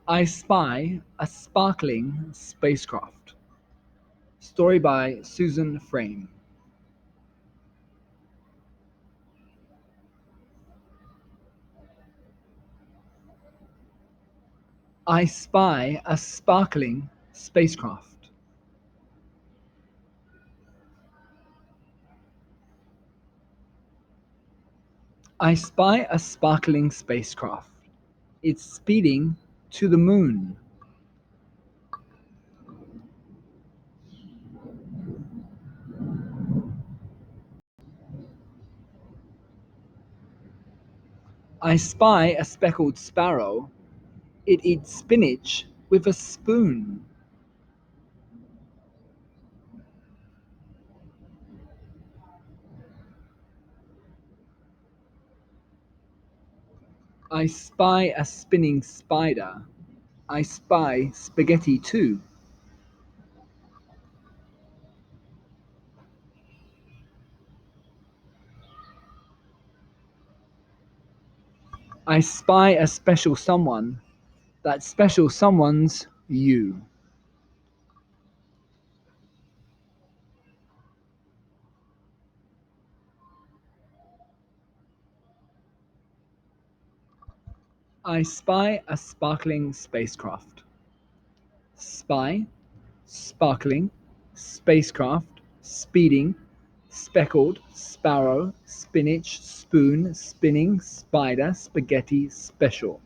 I spy a sparkling spacecraft. Story by Susan Frame. I spy a sparkling spacecraft. I spy a sparkling spacecraft. It's speeding to the moon. I spy a speckled sparrow. It eats spinach with a spoon. I spy a spinning spider. I spy spaghetti too. I spy a special someone. That special someone's you. I spy a sparkling spacecraft. Spy, sparkling, spacecraft, speeding, speckled, sparrow, spinach, spoon, spinning, spider, spaghetti, special.